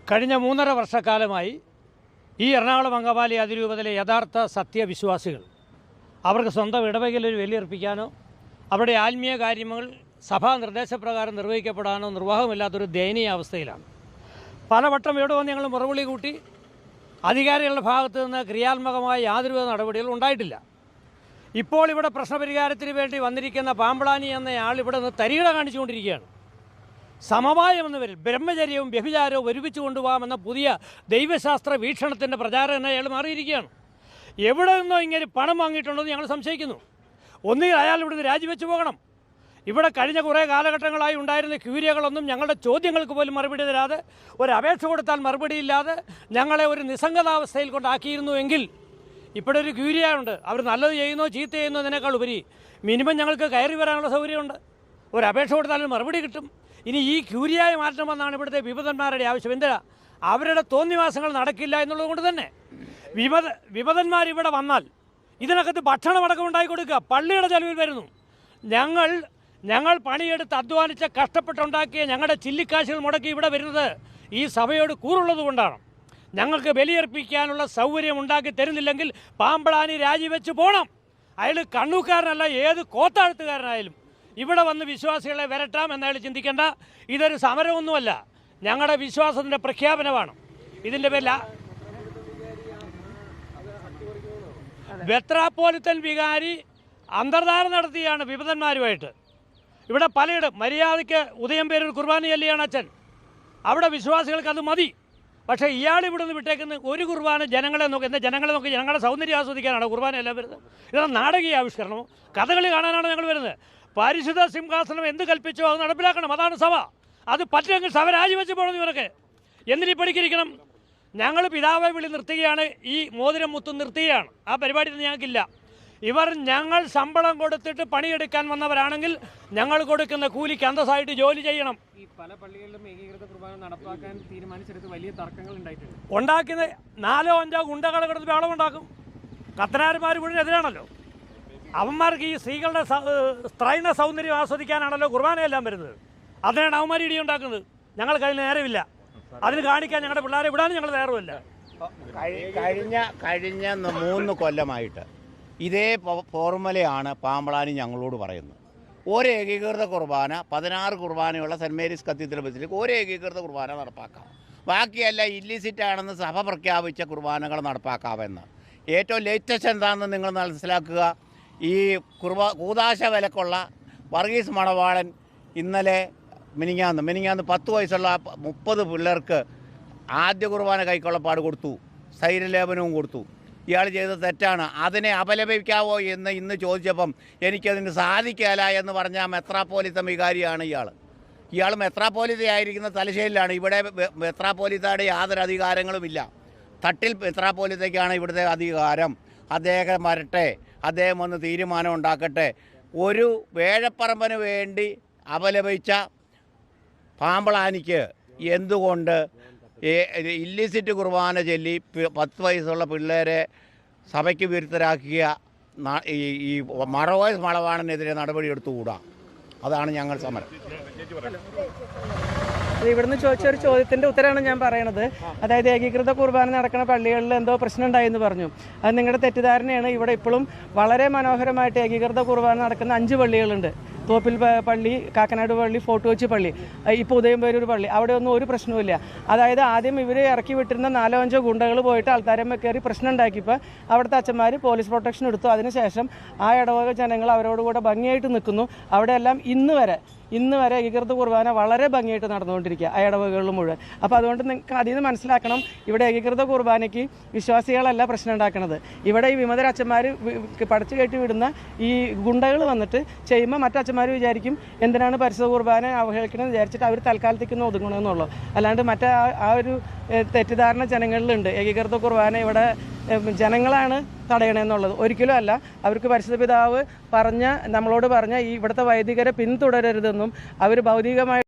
കഴിഞ്ഞ 3.5 വർഷക്കാലമായി ഈ എറണാകുളം അങ്കമാലി അതിരൂപതയിലെ യഥാർത്ഥ സത്യവിശ്വാസികൾ അവർക്ക് സ്വന്തം ഇടവകയിൽ ബലിയർപ്പിക്കാനോ അവരുടെ ആത്മീയ കാര്യങ്ങൾ സഭാ നിർദ്ദേശപ്രകാരം നിർവഹിക്കപ്പെടാനോ നിർവാഹമില്ലാത്തൊരു ദയനീയ അവസ്ഥയിലാണ്. പലവട്ടം ഇവിടെ വന്ന് ഞങ്ങൾ മുറവിളി കൂട്ടി അധികാരികളുടെ ഭാഗത്തു നിന്ന് ക്രിയാത്മകമായ യാതൊരുവിധ നടപടികളും ഉണ്ടായിട്ടില്ല. ഇപ്പോൾ ഇവിടെ പ്രശ്നപരിഹാരത്തിന് വേണ്ടി വന്നിരിക്കുന്ന പാമ്പളാനി എന്നയാൾ ഇവിടെ നിന്ന് തരികിട കാണിച്ചുകൊണ്ടിരിക്കുകയാണ്. സമവായമെന്ന പേരിൽ ബ്രഹ്മചര്യവും വ്യഭിചാരവും ഒരുമിച്ച് കൊണ്ടുപോകാമെന്ന പുതിയ ദൈവശാസ്ത്ര വീക്ഷണത്തിൻ്റെ പ്രചാരം എന്നെ അയാൾ മാറിയിരിക്കുകയാണ്. എവിടെ നിന്നോ ഇങ്ങനെ പണം വാങ്ങിയിട്ടുണ്ടെന്ന് ഞങ്ങൾ സംശയിക്കുന്നു. ഒന്നുകിൽ അയാൾ ഇവിടുന്ന് രാജിവെച്ച് പോകണം. ഇവിടെ കഴിഞ്ഞ കുറേ കാലഘട്ടങ്ങളായി ഉണ്ടായിരുന്ന ക്യൂരിയകളൊന്നും ഞങ്ങളുടെ ചോദ്യങ്ങൾക്ക് പോലും മറുപടി തരാതെ, ഒരു അപേക്ഷ കൊടുത്താൽ മറുപടിയില്ലാതെ ഞങ്ങളെ ഒരു നിസ്സംഗതാവസ്ഥയിൽ കൊണ്ടാക്കിയിരുന്നുവെങ്കിൽ ഇവിടെ ഒരു ക്യൂരിയ ഉണ്ട്. അവർ നല്ലത് ചെയ്യുന്നോ ചീത്ത ചെയ്യുന്നോ എന്നതിനേക്കാൾ ഉപരി മിനിമം ഞങ്ങൾക്ക് കയറി വരാനുള്ള സൗകര്യമുണ്ട്. ഒരു അപേക്ഷ കൊടുത്താലും മറുപടി കിട്ടും. ഇനി ഈ ക്യൂരിയായി മാറ്റണമെന്നാണ് ഇവിടുത്തെ വിമതന്മാരുടെ ആവശ്യം. എന്തിനാ? അവരുടെ തോന്നിവാസങ്ങൾ നടക്കില്ല എന്നുള്ളത് കൊണ്ട് തന്നെ വിമതന്മാരിവിടെ വന്നാൽ ഇതിനകത്ത് ഭക്ഷണമടക്കം ഉണ്ടാക്കി കൊടുക്കുക. പള്ളിയുടെ ചെലവിൽ വരുന്നു. ഞങ്ങൾ പണിയെടുത്ത് അധ്വാനിച്ച കഷ്ടപ്പെട്ടുണ്ടാക്കിയ ഞങ്ങളുടെ ചില്ലിക്കാശുകൾ മുടക്കി ഇവിടെ വരുന്നത് ഈ സഭയോട് കൂറുള്ളത് കൊണ്ടാണ്. ഞങ്ങൾക്ക് ബലിയർപ്പിക്കാനുള്ള സൗകര്യം ഉണ്ടാക്കി തരുന്നില്ലെങ്കിൽ പാമ്പളാനി രാജിവെച്ച് പോകണം. അയാൾ കണ്ണൂക്കാരനല്ല, ഏത് കോത്താഴ്ത്തുകാരനായാലും ഇവിടെ വന്ന് വിശ്വാസികളെ വരട്ടാം എന്നയാൾ ചിന്തിക്കേണ്ട. ഇതൊരു സമരമൊന്നുമല്ല, ഞങ്ങളുടെ വിശ്വാസത്തിൻ്റെ പ്രഖ്യാപനമാണ്. ഇതിൻ്റെ പേരിൽ മെത്രാപ്പോലിത്തൻ വികാരി അന്തർധാര നടത്തിയാണ് വിമതന്മാരുമായിട്ട്. ഇവിടെ പലയിടം മര്യാദയ്ക്ക് ഉദയം പേരൊരു കുർബാന ചൊല്ലിയാണ് അച്ഛൻ. അവിടെ വിശ്വാസികൾക്ക് അത് മതി. പക്ഷേ ഇയാൾ ഇവിടെ നിന്ന് വിട്ടേക്കുന്ന ഒരു കുർബാന ജനങ്ങളെ നോക്കി, എന്താ ജനങ്ങളെ നോക്കി ഞങ്ങളുടെ സൗന്ദര്യം ആസ്വദിക്കാനാണ് കുർബാന എല്ലാം വരുന്നത്? ഇതാണ് നാടകീയ ആവിഷ്കരണമോ കഥകളി കാണാനാണ് ഞങ്ങൾ വരുന്നത്. പരിശുദ്ധ സിംഹാസനം എന്ത് കൽപ്പിച്ചോ അത് നടപ്പിലാക്കണം. അതാണ് സഭ. അത് പറ്റുമെങ്കിൽ സഭ രാജിവെച്ച് പോകണം. ഇവരൊക്കെ എന്തിനീ പഠിക്കിരിക്കണം? ഞങ്ങൾ പിതാവെ വിളി നിർത്തുകയാണ്, ഈ മോതിരം മുത്തും നിർത്തുകയാണ്. ആ പരിപാടി ഞങ്ങൾക്കില്ല. ഇവർ ഞങ്ങൾ ശമ്പളം കൊടുത്തിട്ട് പണിയെടുക്കാൻ വന്നവരാണെങ്കിൽ ഞങ്ങൾ കൊടുക്കുന്ന കൂലിക്ക് അന്തസ്സായിട്ട് ജോലി ചെയ്യണം. ഈ പല പള്ളികളിലും ഏകീകൃത കുർബാന നടപ്പാക്കാൻ തീരുമാനിച്ചെടുത്ത് വലിയ തർക്കങ്ങൾ ഉണ്ടായിട്ടുണ്ട്. ഉണ്ടാക്കുന്ന 4-5 ഗുണ്ടകൾ കിടന്ന് ബഹളമുണ്ടാക്കും. കത്തനാരന്മാർ മുഴുവൻ എതിരാണല്ലോ. അവന്മാർക്ക് ഈ സ്ത്രീകളുടെ സ്ത്രൈണ സൗന്ദര്യം ആസ്വദിക്കാനാണല്ലോ കുർബാനയെല്ലാം വരുന്നത്. അതിനാണ് അവന്മാർ ഇടി ഉണ്ടാക്കുന്നത്. ഞങ്ങൾ കയ്യിൽ നേരമില്ല. അതിന് കാണിക്കാൻ ഞങ്ങളുടെ പിള്ളേരെ വിടാനും ഞങ്ങൾ തയ്യാറുമില്ല. കഴിഞ്ഞ 3 കൊല്ലമായിട്ട് ഇതേ ഫോർമുലയാണ് പാമ്പളാനി ഞങ്ങളോട് പറയുന്നത്. ഒരു ഏകീകൃത കുർബാന 16 കുർബാനയുള്ള സെൻറ്റ് മേരീസ് കത്തീഡ്രൽ ബസിലിക്ക് ഒരു ഏകീകൃത കുർബാന നടപ്പാക്കാം. ബാക്കിയല്ല ഇല്ലിസിറ്റ് ആണെന്ന് സഭ പ്രഖ്യാപിച്ച കുർബാനകൾ നടപ്പാക്കാമെന്ന്. ഏറ്റവും ലേറ്റസ്റ്റ് എന്താണെന്ന് നിങ്ങൾ മനസ്സിലാക്കുക. ഈ കൂതാശ വിലക്കുള്ള വർഗീസ് മണവാളൻ ഇന്നലെ മിനിങ്ങാന്ന് 10 വയസ്സുള്ള 30 പിള്ളേർക്ക് ആദ്യ കുർബാന കൈക്കൊള്ളപ്പാട് കൊടുത്തു, സ്ഥൈര്യലേപനവും കൊടുത്തു. ഇയാൾ ചെയ്തത് തെറ്റാണ്. അതിനെ അപലപിക്കാവോ എന്ന് ഇന്ന് ചോദിച്ചപ്പം എനിക്കതിന് സാധിക്കില്ല എന്ന് പറഞ്ഞ മെത്രാപ്പോലിത്ത വികാരിയാണ് ഇയാൾ മെത്രാപ്പോലിത്തയായിരിക്കുന്ന തലശ്ശേരിയിലാണ്. ഇവിടെ മെത്രാപ്പോലിത്തയുടെ യാതൊരു അധികാരങ്ങളുമില്ല. തട്ടിൽ മെത്രാപ്പോലിത്തയ്ക്കാണ് ഇവിടുത്തെ അധികാരം. അദ്ദേഹം വരട്ടെ, അദ്ദേഹം ഒന്ന് തീരുമാനം ഉണ്ടാക്കട്ടെ. ഒരു വേഴപ്പറമ്പന് വേണ്ടി അപലപിച്ച പാമ്പളാനിക്ക് എന്തുകൊണ്ട് ഇല്ലിസിറ്റ് കുർബാന ചൊല്ലി 10 വയസ്സുള്ള പിള്ളേരെ സഭയ്ക്ക് വിരുദ്ധരാക്കിയ ഈ മറവോയ്സ് മളവാണനെതിരെ നടപടിയെടുത്തുകൂടാ? അതാണ് ഞങ്ങൾ സമരം. ഇവിടുന്ന് ചോദിച്ച ഒരു ചോദ്യത്തിൻ്റെ ഉത്തരമാണ് ഞാൻ പറയണത്. അതായത് ഏകീകൃത കുർബാന നടക്കുന്ന പള്ളികളിൽ എന്തോ പ്രശ്നം ഉണ്ടായെന്ന് പറഞ്ഞു. അത് നിങ്ങളുടെ തെറ്റിദ്ധാരണയാണ്. ഇവിടെ ഇപ്പോഴും വളരെ മനോഹരമായിട്ട് ഏകീകൃത കുർബാന നടക്കുന്ന 5 പള്ളികളുണ്ട്. തോപ്പിൽ പള്ളി, കാക്കനാട് പള്ളി, ഫോർട്ട് കൊച്ചി പള്ളി, ഇപ്പോൾ ഉദയംപേരൂർ പള്ളി. അവിടെ ഒന്നും ഒരു പ്രശ്നവുമില്ല. അതായത് ആദ്യം ഇവർ ഇറക്കി വിട്ടിരുന്ന 4-5 ഗുണ്ടകൾ പോയിട്ട് ആൾക്കാരമ്മ കയറി പ്രശ്നം ഉണ്ടാക്കിയപ്പോൾ അവിടുത്തെ അച്ഛന്മാർ പോലീസ് പ്രൊട്ടക്ഷൻ എടുത്തു. അതിനുശേഷം ആ ഇടവക ജനങ്ങൾ അവരോടുകൂടെ ഭംഗിയായിട്ട് നിൽക്കുന്നു. അവിടെയെല്ലാം ഇന്ന് വരെ ഏകീകൃത കുർബാന വളരെ ഭംഗിയായിട്ട് നടന്നുകൊണ്ടിരിക്കുക ആ ഇടവകളിൽ മുഴുവൻ. അപ്പോൾ അതുകൊണ്ട് നിങ്ങൾക്ക് അതിൽ നിന്ന് മനസ്സിലാക്കണം, ഇവിടെ ഏകീകൃത കുർബാനയ്ക്ക് വിശ്വാസികളല്ല പ്രശ്നം ഉണ്ടാക്കുന്നത്. ഇവിടെ ഈ വിമതരച്ഛന്മാർ പടച്ചു കയറ്റി വിടുന്ന ഈ ഗുണ്ടകൾ വന്നിട്ട് ചെയ്യുമ്പോൾ മറ്റച്ഛന്മാർ വിചാരിക്കും എന്തിനാണ് പരിശുദ്ധ കുർബാന അവഹേളിക്കണമെന്ന് വിചാരിച്ചിട്ട് അവർ തൽക്കാലത്തേക്കൊന്ന് ഒതുങ്ങണമെന്നുള്ളൂ. അല്ലാണ്ട് മറ്റേ ആ ഒരു തെറ്റിദ്ധാരണ ജനങ്ങളിലുണ്ട്. ഏകീകൃത കുർബാന ഇവിടെ ജനങ്ങളാണ് തടയണമെന്നുള്ളത്. ഒരിക്കലും അല്ല. അവർക്ക് പരിശുദ്ധ പിതാവ് നമ്മളോട് പറഞ്ഞ ഈ ഇവിടുത്തെ വൈദികരെ പിന്തുടരരുതെന്നും അവർ ഭൗതികമായി